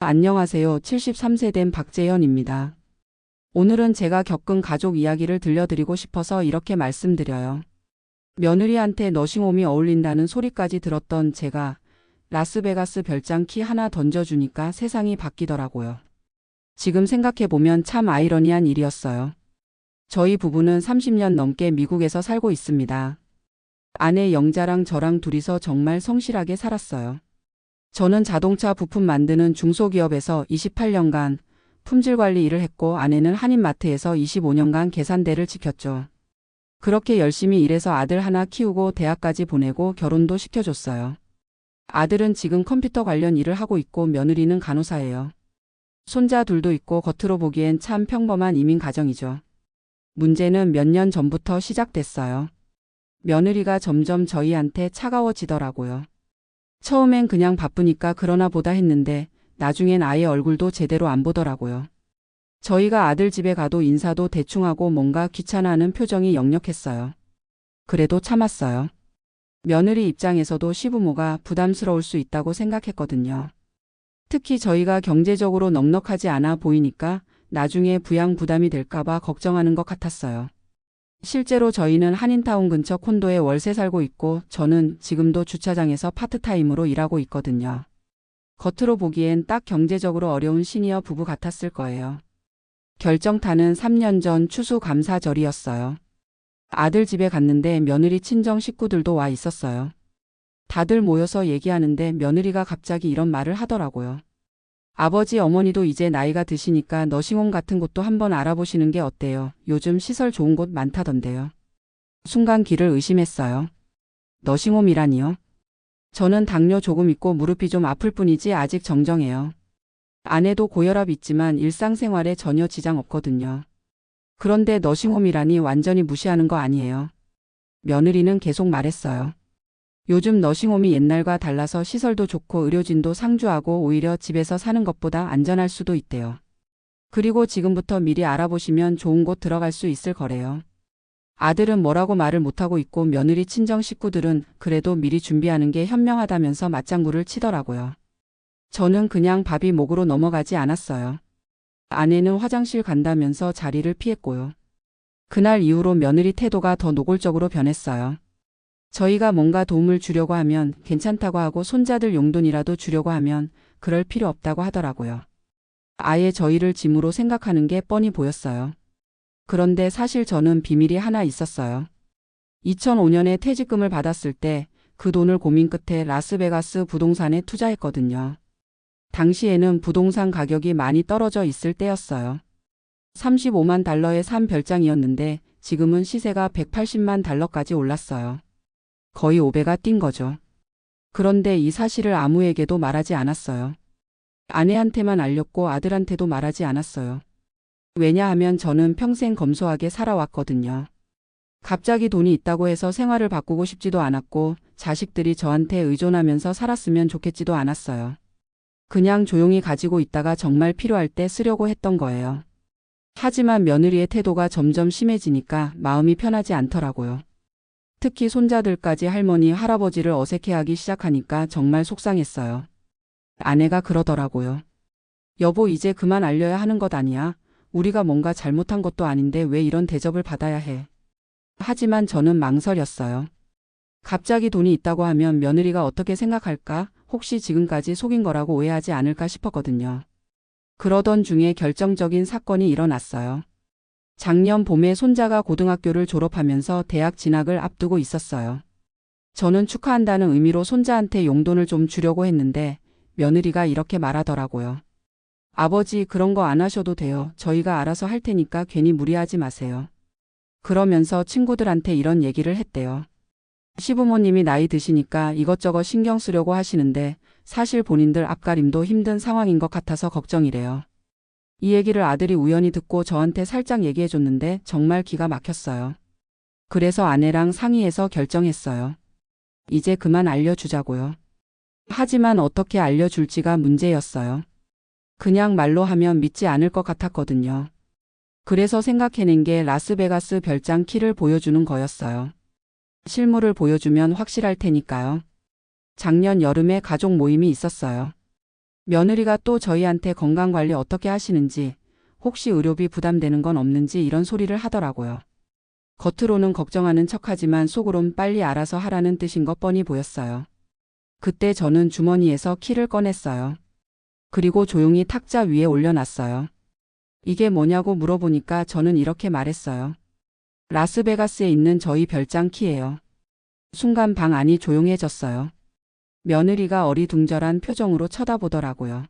안녕하세요. 73세 된 박재현입니다. 오늘은 제가 겪은 가족 이야기를 들려드리고 싶어서 이렇게 말씀드려요. 며느리한테 너싱홈이 어울린다는 소리까지 들었던 제가 라스베가스 별장 키 하나 던져주니까 세상이 바뀌더라고요. 지금 생각해보면 참 아이러니한 일이었어요. 저희 부부는 30년 넘게 미국에서 살고 있습니다. 아내 영자랑 저랑 둘이서 정말 성실하게 살았어요. 저는 자동차 부품 만드는 중소기업에서 28년간 품질 관리 일을 했고 아내는 한인마트에서 25년간 계산대를 지켰죠. 그렇게 열심히 일해서 아들 하나 키우고 대학까지 보내고 결혼도 시켜줬어요. 아들은 지금 컴퓨터 관련 일을 하고 있고 며느리는 간호사예요. 손자 둘도 있고 겉으로 보기엔 참 평범한 이민 가정이죠. 문제는 몇 년 전부터 시작됐어요. 며느리가 점점 저희한테 차가워지더라고요. 처음엔 그냥 바쁘니까 그러나 보다 했는데 나중엔 아예 얼굴도 제대로 안 보더라고요. 저희가 아들 집에 가도 인사도 대충 하고 뭔가 귀찮아하는 표정이 역력했어요. 그래도 참았어요. 며느리 입장에서도 시부모가 부담스러울 수 있다고 생각했거든요. 특히 저희가 경제적으로 넉넉하지 않아 보이니까 나중에 부양 부담이 될까봐 걱정하는 것 같았어요. 실제로 저희는 한인타운 근처 콘도에 월세 살고 있고 저는 지금도 주차장에서 파트타임으로 일하고 있거든요. 겉으로 보기엔 딱 경제적으로 어려운 시니어 부부 같았을 거예요. 결정타는 3년 전 추수감사절이었어요. 아들 집에 갔는데 며느리 친정 식구들도 와 있었어요. 다들 모여서 얘기하는데 며느리가 갑자기 이런 말을 하더라고요. 아버지 어머니도 이제 나이가 드시니까 너싱홈 같은 곳도 한번 알아보시는 게 어때요? 요즘 시설 좋은 곳 많다던데요. 순간 귀를 의심했어요. 너싱홈이라니요? 저는 당뇨 조금 있고 무릎이 좀 아플 뿐이지 아직 정정해요. 아내도 고혈압 있지만 일상생활에 전혀 지장 없거든요. 그런데 너싱홈이라니 완전히 무시하는 거 아니에요. 며느리는 계속 말했어요. 요즘 너싱홈이 옛날과 달라서 시설도 좋고 의료진도 상주하고 오히려 집에서 사는 것보다 안전할 수도 있대요. 그리고 지금부터 미리 알아보시면 좋은 곳 들어갈 수 있을 거래요. 아들은 뭐라고 말을 못하고 있고 며느리 친정 식구들은 그래도 미리 준비하는 게 현명하다면서 맞장구를 치더라고요. 저는 그냥 밥이 목으로 넘어가지 않았어요. 아내는 화장실 간다면서 자리를 피했고요. 그날 이후로 며느리 태도가 더 노골적으로 변했어요. 저희가 뭔가 도움을 주려고 하면 괜찮다고 하고 손자들 용돈이라도 주려고 하면 그럴 필요 없다고 하더라고요. 아예 저희를 짐으로 생각하는 게 뻔히 보였어요. 그런데 사실 저는 비밀이 하나 있었어요. 2005년에 퇴직금을 받았을 때 그 돈을 고민 끝에 라스베가스 부동산에 투자했거든요. 당시에는 부동산 가격이 많이 떨어져 있을 때였어요. 35만 달러의 산 별장이었는데 지금은 시세가 180만 달러까지 올랐어요. 거의 5배가 뛴 거죠. 그런데 이 사실을 아무에게도 말하지 않았어요. 아내한테만 알렸고 아들한테도 말하지 않았어요. 왜냐하면 저는 평생 검소하게 살아왔거든요. 갑자기 돈이 있다고 해서 생활을 바꾸고 싶지도 않았고 자식들이 저한테 의존하면서 살았으면 좋겠지도 않았어요. 그냥 조용히 가지고 있다가 정말 필요할 때 쓰려고 했던 거예요. 하지만 며느리의 태도가 점점 심해지니까 마음이 편하지 않더라고요. 특히 손자들까지 할머니, 할아버지를 어색해하기 시작하니까 정말 속상했어요. 아내가 그러더라고요. 여보, 이제 그만 알려야 하는 것 아니야? 우리가 뭔가 잘못한 것도 아닌데 왜 이런 대접을 받아야 해? 하지만 저는 망설였어요. 갑자기 돈이 있다고 하면 며느리가 어떻게 생각할까? 혹시 지금까지 속인 거라고 오해하지 않을까 싶었거든요. 그러던 중에 결정적인 사건이 일어났어요. 작년 봄에 손자가 고등학교를 졸업하면서 대학 진학을 앞두고 있었어요. 저는 축하한다는 의미로 손자한테 용돈을 좀 주려고 했는데 며느리가 이렇게 말하더라고요. 아버지, 그런 거 안 하셔도 돼요. 저희가 알아서 할 테니까 괜히 무리하지 마세요. 그러면서 친구들한테 이런 얘기를 했대요. 시부모님이 나이 드시니까 이것저것 신경 쓰려고 하시는데 사실 본인들 앞가림도 힘든 상황인 것 같아서 걱정이래요. 이 얘기를 아들이 우연히 듣고 저한테 살짝 얘기해줬는데 정말 기가 막혔어요. 그래서 아내랑 상의해서 결정했어요. 이제 그만 알려주자고요. 하지만 어떻게 알려줄지가 문제였어요. 그냥 말로 하면 믿지 않을 것 같았거든요. 그래서 생각해낸 게 라스베가스 별장 키를 보여주는 거였어요. 실물을 보여주면 확실할 테니까요. 작년 여름에 가족 모임이 있었어요. 며느리가 또 저희한테 건강관리 어떻게 하시는지, 혹시 의료비 부담되는 건 없는지 이런 소리를 하더라고요. 겉으로는 걱정하는 척하지만 속으론 빨리 알아서 하라는 뜻인 것 뻔히 보였어요. 그때 저는 주머니에서 키를 꺼냈어요. 그리고 조용히 탁자 위에 올려놨어요. 이게 뭐냐고 물어보니까 저는 이렇게 말했어요. 라스베가스에 있는 저희 별장 키예요. 순간 방 안이 조용해졌어요. 며느리가 어리둥절한 표정으로 쳐다보더라고요.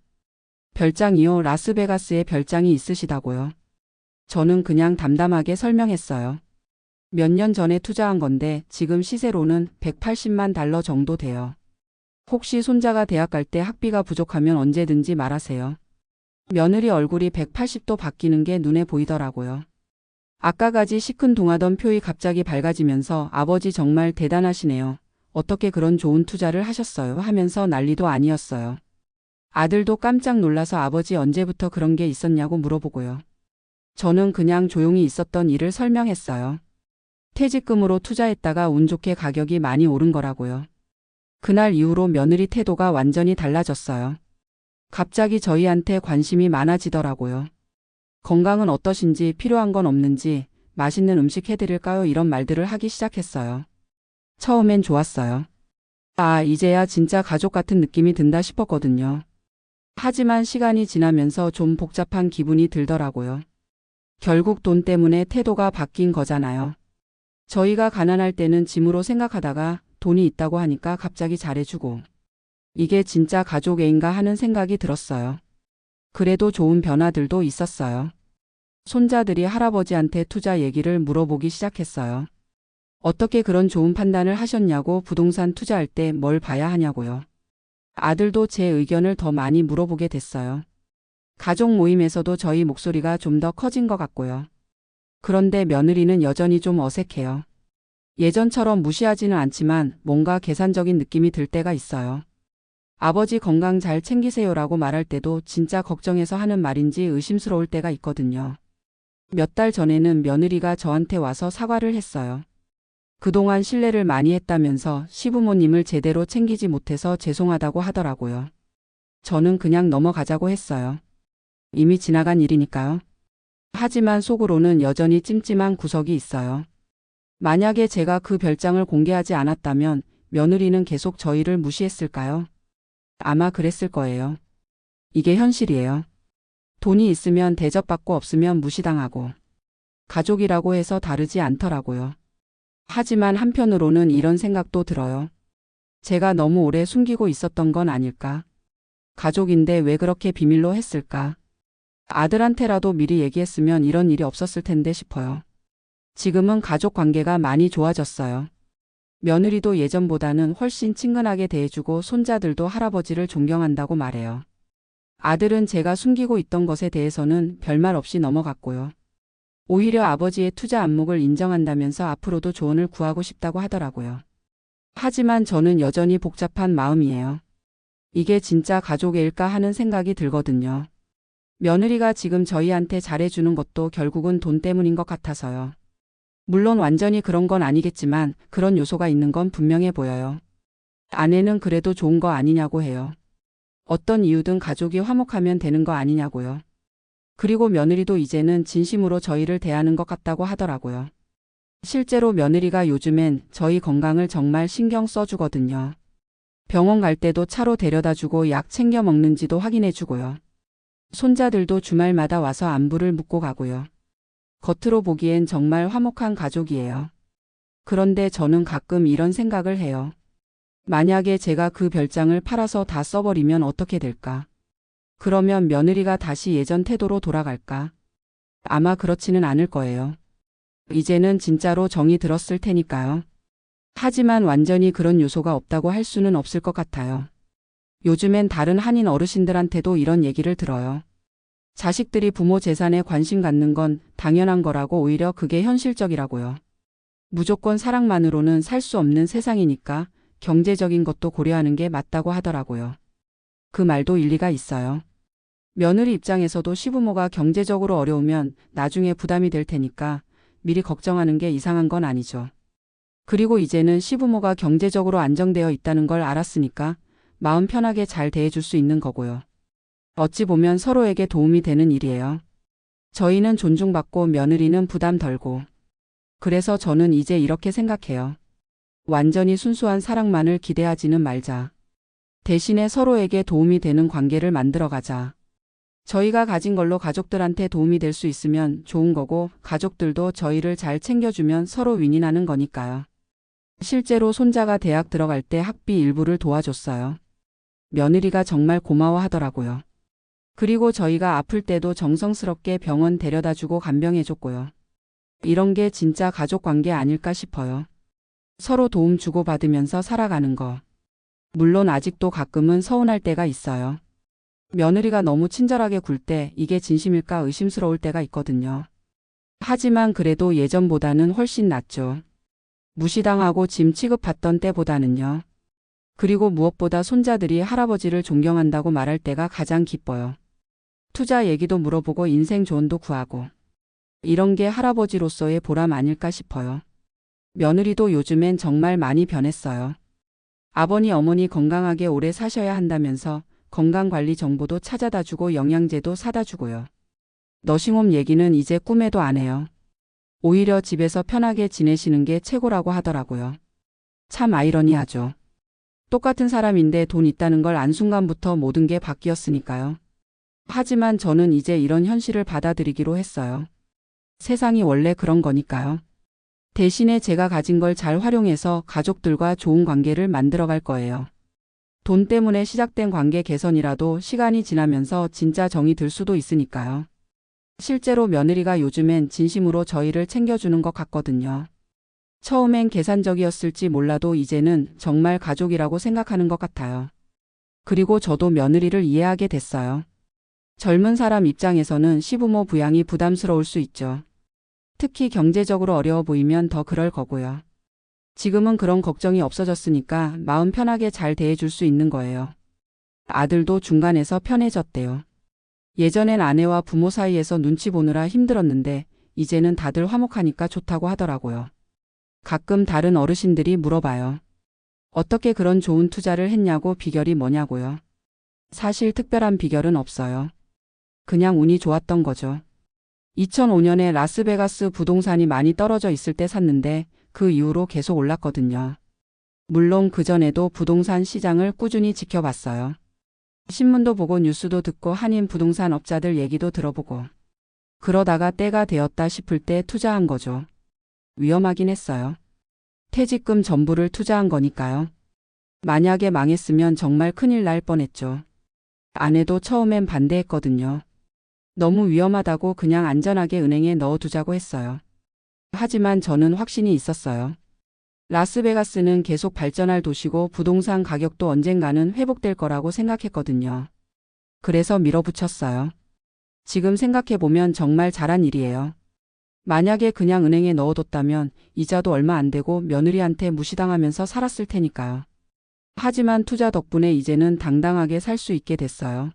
별장이요? 라스베가스에 별장이 있으시다고요? 저는 그냥 담담하게 설명했어요. 몇 년 전에 투자한 건데 지금 시세로는 180만 달러 정도 돼요. 혹시 손자가 대학 갈 때 학비가 부족하면 언제든지 말하세요. 며느리 얼굴이 180도 바뀌는 게 눈에 보이더라고요. 아까까지 시큰둥하던 표이 갑자기 밝아지면서 아버지 정말 대단하시네요. 어떻게 그런 좋은 투자를 하셨어요? 하면서 난리도 아니었어요. 아들도 깜짝 놀라서 아버지 언제부터 그런 게 있었냐고 물어보고요. 저는 그냥 조용히 있었던 일을 설명했어요. 퇴직금으로 투자했다가 운 좋게 가격이 많이 오른 거라고요. 그날 이후로 며느리 태도가 완전히 달라졌어요. 갑자기 저희한테 관심이 많아지더라고요. 건강은 어떠신지, 필요한 건 없는지, 맛있는 음식 해드릴까요? 이런 말들을 하기 시작했어요. 처음엔 좋았어요. 아, 이제야 진짜 가족 같은 느낌이 든다 싶었거든요. 하지만 시간이 지나면서 좀 복잡한 기분이 들더라고요. 결국 돈 때문에 태도가 바뀐 거잖아요. 저희가 가난할 때는 짐으로 생각하다가 돈이 있다고 하니까 갑자기 잘해주고, 이게 진짜 가족 애인가 하는 생각이 들었어요. 그래도 좋은 변화들도 있었어요. 손자들이 할아버지한테 투자 얘기를 물어보기 시작했어요. 어떻게 그런 좋은 판단을 하셨냐고, 부동산 투자할 때 뭘 봐야 하냐고요. 아들도 제 의견을 더 많이 물어보게 됐어요. 가족 모임에서도 저희 목소리가 좀 더 커진 것 같고요. 그런데 며느리는 여전히 좀 어색해요. 예전처럼 무시하지는 않지만 뭔가 계산적인 느낌이 들 때가 있어요. 아버지 건강 잘 챙기세요라고 말할 때도 진짜 걱정해서 하는 말인지 의심스러울 때가 있거든요. 몇 달 전에는 며느리가 저한테 와서 사과를 했어요. 그동안 신뢰를 많이 했다면서 시부모님을 제대로 챙기지 못해서 죄송하다고 하더라고요. 저는 그냥 넘어가자고 했어요. 이미 지나간 일이니까요. 하지만 속으로는 여전히 찜찜한 구석이 있어요. 만약에 제가 그 별장을 공개하지 않았다면 며느리는 계속 저희를 무시했을까요? 아마 그랬을 거예요. 이게 현실이에요. 돈이 있으면 대접받고 없으면 무시당하고, 가족이라고 해서 다르지 않더라고요. 하지만 한편으로는 이런 생각도 들어요. 제가 너무 오래 숨기고 있었던 건 아닐까? 가족인데 왜 그렇게 비밀로 했을까? 아들한테라도 미리 얘기했으면 이런 일이 없었을 텐데 싶어요. 지금은 가족 관계가 많이 좋아졌어요. 며느리도 예전보다는 훨씬 친근하게 대해주고 손자들도 할아버지를 존경한다고 말해요. 아들은 제가 숨기고 있던 것에 대해서는 별말 없이 넘어갔고요. 오히려 아버지의 투자 안목을 인정한다면서 앞으로도 조언을 구하고 싶다고 하더라고요. 하지만 저는 여전히 복잡한 마음이에요. 이게 진짜 가족일까 하는 생각이 들거든요. 며느리가 지금 저희한테 잘해주는 것도 결국은 돈 때문인 것 같아서요. 물론 완전히 그런 건 아니겠지만 그런 요소가 있는 건 분명해 보여요. 아내는 그래도 좋은 거 아니냐고 해요. 어떤 이유든 가족이 화목하면 되는 거 아니냐고요. 그리고 며느리도 이제는 진심으로 저희를 대하는 것 같다고 하더라고요. 실제로 며느리가 요즘엔 저희 건강을 정말 신경 써주거든요. 병원 갈 때도 차로 데려다주고 약 챙겨 먹는지도 확인해주고요. 손자들도 주말마다 와서 안부를 묻고 가고요. 겉으로 보기엔 정말 화목한 가족이에요. 그런데 저는 가끔 이런 생각을 해요. 만약에 제가 그 별장을 팔아서 다 써버리면 어떻게 될까? 그러면 며느리가 다시 예전 태도로 돌아갈까? 아마 그렇지는 않을 거예요. 이제는 진짜로 정이 들었을 테니까요. 하지만 완전히 그런 요소가 없다고 할 수는 없을 것 같아요. 요즘엔 다른 한인 어르신들한테도 이런 얘기를 들어요. 자식들이 부모 재산에 관심 갖는 건 당연한 거라고, 오히려 그게 현실적이라고요. 무조건 사랑만으로는 살 수 없는 세상이니까 경제적인 것도 고려하는 게 맞다고 하더라고요. 그 말도 일리가 있어요. 며느리 입장에서도 시부모가 경제적으로 어려우면 나중에 부담이 될 테니까 미리 걱정하는 게 이상한 건 아니죠. 그리고 이제는 시부모가 경제적으로 안정되어 있다는 걸 알았으니까 마음 편하게 잘 대해줄 수 있는 거고요. 어찌 보면 서로에게 도움이 되는 일이에요. 저희는 존중받고 며느리는 부담 덜고. 그래서 저는 이제 이렇게 생각해요. 완전히 순수한 사랑만을 기대하지는 말자. 대신에 서로에게 도움이 되는 관계를 만들어가자. 저희가 가진 걸로 가족들한테 도움이 될 수 있으면 좋은 거고 가족들도 저희를 잘 챙겨주면 서로 윈윈하는 거니까요. 실제로 손자가 대학 들어갈 때 학비 일부를 도와줬어요. 며느리가 정말 고마워하더라고요. 그리고 저희가 아플 때도 정성스럽게 병원 데려다주고 간병해줬고요. 이런 게 진짜 가족 관계 아닐까 싶어요. 서로 도움 주고받으면서 살아가는 거. 물론 아직도 가끔은 서운할 때가 있어요. 며느리가 너무 친절하게 굴 때 이게 진심일까 의심스러울 때가 있거든요. 하지만 그래도 예전보다는 훨씬 낫죠. 무시당하고 짐 취급받던 때보다는요. 그리고 무엇보다 손자들이 할아버지를 존경한다고 말할 때가 가장 기뻐요. 투자 얘기도 물어보고 인생 조언도 구하고. 이런 게 할아버지로서의 보람 아닐까 싶어요. 며느리도 요즘엔 정말 많이 변했어요. 아버니 어머니 건강하게 오래 사셔야 한다면서 건강관리 정보도 찾아다 주고 영양제도 사다 주고요. 너싱홈 얘기는 이제 꿈에도 안 해요. 오히려 집에서 편하게 지내시는 게 최고라고 하더라고요. 참 아이러니하죠. 똑같은 사람인데 돈 있다는 걸 안 순간부터 모든 게 바뀌었으니까요. 하지만 저는 이제 이런 현실을 받아들이기로 했어요. 세상이 원래 그런 거니까요. 대신에 제가 가진 걸 잘 활용해서 가족들과 좋은 관계를 만들어갈 거예요. 돈 때문에 시작된 관계 개선이라도 시간이 지나면서 진짜 정이 들 수도 있으니까요. 실제로 며느리가 요즘엔 진심으로 저희를 챙겨주는 것 같거든요. 처음엔 계산적이었을지 몰라도 이제는 정말 가족이라고 생각하는 것 같아요. 그리고 저도 며느리를 이해하게 됐어요. 젊은 사람 입장에서는 시부모 부양이 부담스러울 수 있죠. 특히 경제적으로 어려워 보이면 더 그럴 거고요. 지금은 그런 걱정이 없어졌으니까 마음 편하게 잘 대해줄 수 있는 거예요. 아들도 중간에서 편해졌대요. 예전엔 아내와 부모 사이에서 눈치 보느라 힘들었는데 이제는 다들 화목하니까 좋다고 하더라고요. 가끔 다른 어르신들이 물어봐요. 어떻게 그런 좋은 투자를 했냐고 비결이 뭐냐고요. 사실 특별한 비결은 없어요. 그냥 운이 좋았던 거죠. 2005년에 라스베가스 부동산이 많이 떨어져 있을 때 샀는데 그 이후로 계속 올랐거든요. 물론 그전에도 부동산 시장을 꾸준히 지켜봤어요. 신문도 보고 뉴스도 듣고 한인 부동산 업자들 얘기도 들어보고. 그러다가 때가 되었다 싶을 때 투자한 거죠. 위험하긴 했어요. 퇴직금 전부를 투자한 거니까요. 만약에 망했으면 정말 큰일 날 뻔했죠. 아내도 처음엔 반대했거든요. 너무 위험하다고 그냥 안전하게 은행에 넣어두자고 했어요. 하지만 저는 확신이 있었어요. 라스베가스는 계속 발전할 도시고 부동산 가격도 언젠가는 회복될 거라고 생각했거든요. 그래서 밀어붙였어요. 지금 생각해보면 정말 잘한 일이에요. 만약에 그냥 은행에 넣어뒀다면 이자도 얼마 안 되고 며느리한테 무시당하면서 살았을 테니까요. 하지만 투자 덕분에 이제는 당당하게 살 수 있게 됐어요.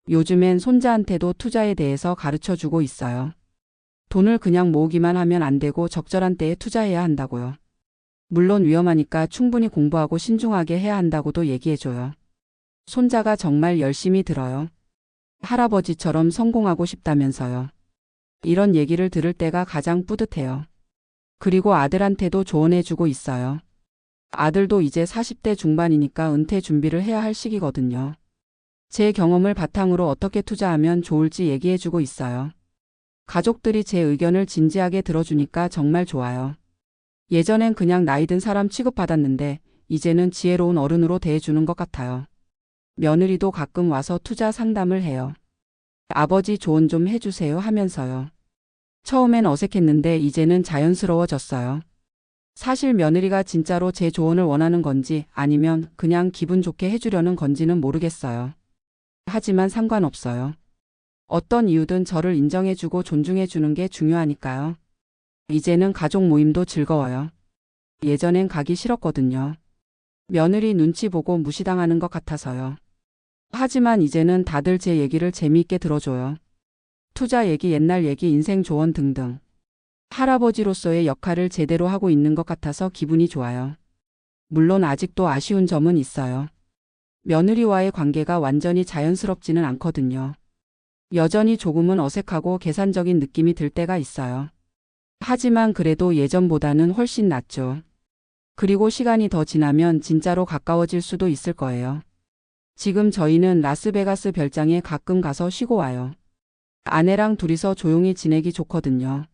요즘엔 손자한테도 투자에 대해서 가르쳐주고 있어요. 돈을 그냥 모으기만 하면 안 되고 적절한 때에 투자해야 한다고요. 물론 위험하니까 충분히 공부하고 신중하게 해야 한다고도 얘기해줘요. 손자가 정말 열심히 들어요. 할아버지처럼 성공하고 싶다면서요. 이런 얘기를 들을 때가 가장 뿌듯해요. 그리고 아들한테도 조언해주고 있어요. 아들도 이제 40대 중반이니까 은퇴 준비를 해야 할 시기거든요. 제 경험을 바탕으로 어떻게 투자하면 좋을지 얘기해주고 있어요. 가족들이 제 의견을 진지하게 들어주니까 정말 좋아요. 예전엔 그냥 나이든 사람 취급받았는데 이제는 지혜로운 어른으로 대해주는 것 같아요. 며느리도 가끔 와서 투자 상담을 해요. 아버지 조언 좀 해주세요 하면서요. 처음엔 어색했는데 이제는 자연스러워졌어요. 사실 며느리가 진짜로 제 조언을 원하는 건지 아니면 그냥 기분 좋게 해주려는 건지는 모르겠어요. 하지만 상관없어요. 어떤 이유든 저를 인정해주고 존중해주는 게 중요하니까요. 이제는 가족 모임도 즐거워요. 예전엔 가기 싫었거든요. 며느리 눈치 보고 무시당하는 것 같아서요. 하지만 이제는 다들 제 얘기를 재미있게 들어줘요. 투자 얘기, 옛날 얘기, 인생 조언 등등. 할아버지로서의 역할을 제대로 하고 있는 것 같아서 기분이 좋아요. 물론 아직도 아쉬운 점은 있어요. 며느리와의 관계가 완전히 자연스럽지는 않거든요. 여전히 조금은 어색하고 계산적인 느낌이 들 때가 있어요. 하지만 그래도 예전보다는 훨씬 낫죠. 그리고 시간이 더 지나면 진짜로 가까워질 수도 있을 거예요. 지금 저희는 라스베가스 별장에 가끔 가서 쉬고 와요. 아내랑 둘이서 조용히 지내기 좋거든요.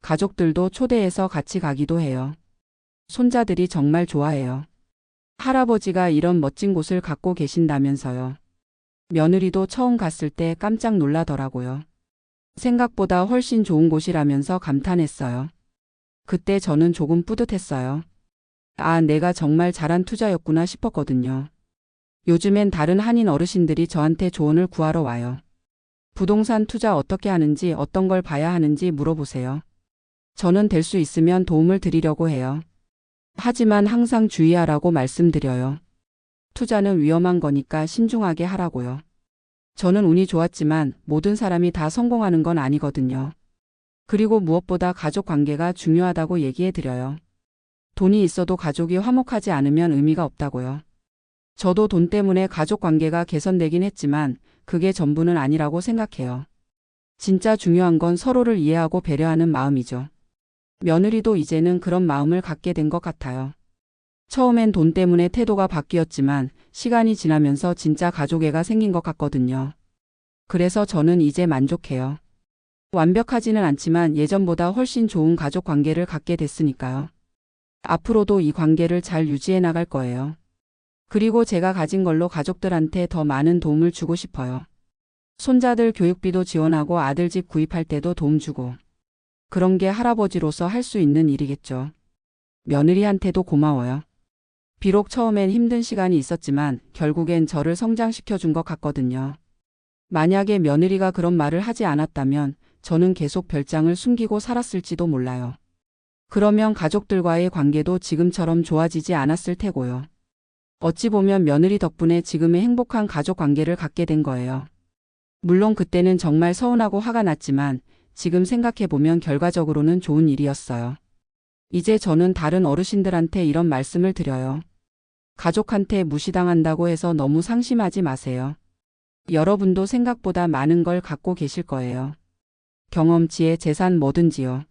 가족들도 초대해서 같이 가기도 해요. 손자들이 정말 좋아해요. 할아버지가 이런 멋진 곳을 갖고 계신다면서요. 며느리도 처음 갔을 때 깜짝 놀라더라고요. 생각보다 훨씬 좋은 곳이라면서 감탄했어요. 그때 저는 조금 뿌듯했어요. 아, 내가 정말 잘한 투자였구나 싶었거든요. 요즘엔 다른 한인 어르신들이 저한테 조언을 구하러 와요. 부동산 투자 어떻게 하는지, 어떤 걸 봐야 하는지 물어보세요. 저는 될 수 있으면 도움을 드리려고 해요. 하지만 항상 주의하라고 말씀드려요. 투자는 위험한 거니까 신중하게 하라고요. 저는 운이 좋았지만 모든 사람이 다 성공하는 건 아니거든요. 그리고 무엇보다 가족 관계가 중요하다고 얘기해 드려요. 돈이 있어도 가족이 화목하지 않으면 의미가 없다고요. 저도 돈 때문에 가족 관계가 개선되긴 했지만 그게 전부는 아니라고 생각해요. 진짜 중요한 건 서로를 이해하고 배려하는 마음이죠. 며느리도 이제는 그런 마음을 갖게 된 것 같아요. 처음엔 돈 때문에 태도가 바뀌었지만 시간이 지나면서 진짜 가족애가 생긴 것 같거든요. 그래서 저는 이제 만족해요. 완벽하지는 않지만 예전보다 훨씬 좋은 가족 관계를 갖게 됐으니까요. 앞으로도 이 관계를 잘 유지해 나갈 거예요. 그리고 제가 가진 걸로 가족들한테 더 많은 도움을 주고 싶어요. 손자들 교육비도 지원하고 아들 집 구입할 때도 도움 주고. 그런 게 할아버지로서 할 수 있는 일이겠죠. 며느리한테도 고마워요. 비록 처음엔 힘든 시간이 있었지만 결국엔 저를 성장시켜 준 것 같거든요. 만약에 며느리가 그런 말을 하지 않았다면 저는 계속 별장을 숨기고 살았을지도 몰라요. 그러면 가족들과의 관계도 지금처럼 좋아지지 않았을 테고요. 어찌 보면 며느리 덕분에 지금의 행복한 가족 관계를 갖게 된 거예요. 물론 그때는 정말 서운하고 화가 났지만 지금 생각해보면 결과적으로는 좋은 일이었어요. 이제 저는 다른 어르신들한테 이런 말씀을 드려요. 가족한테 무시당한다고 해서 너무 상심하지 마세요. 여러분도 생각보다 많은 걸 갖고 계실 거예요. 경험, 지혜, 재산 뭐든지요.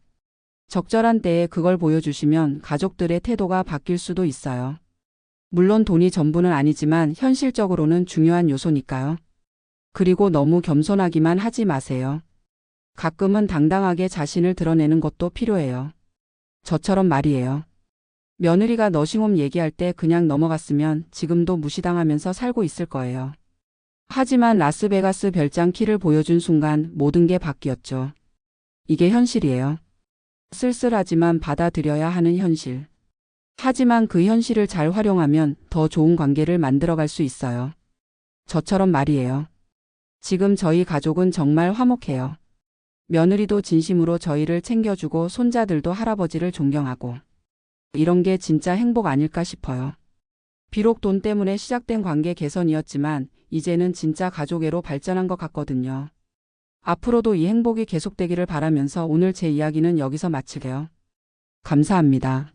적절한 때에 그걸 보여주시면 가족들의 태도가 바뀔 수도 있어요. 물론 돈이 전부는 아니지만 현실적으로는 중요한 요소니까요. 그리고 너무 겸손하기만 하지 마세요. 가끔은 당당하게 자신을 드러내는 것도 필요해요. 저처럼 말이에요. 며느리가 너싱홈 얘기할 때 그냥 넘어갔으면 지금도 무시당하면서 살고 있을 거예요. 하지만 라스베가스 별장 키를 보여준 순간 모든 게 바뀌었죠. 이게 현실이에요. 쓸쓸하지만 받아들여야 하는 현실. 하지만 그 현실을 잘 활용하면 더 좋은 관계를 만들어갈 수 있어요. 저처럼 말이에요. 지금 저희 가족은 정말 화목해요. 며느리도 진심으로 저희를 챙겨주고 손자들도 할아버지를 존경하고. 이런 게 진짜 행복 아닐까 싶어요. 비록 돈 때문에 시작된 관계 개선이었지만 이제는 진짜 가족애로 발전한 것 같거든요. 앞으로도 이 행복이 계속되기를 바라면서 오늘 제 이야기는 여기서 마치게요. 감사합니다.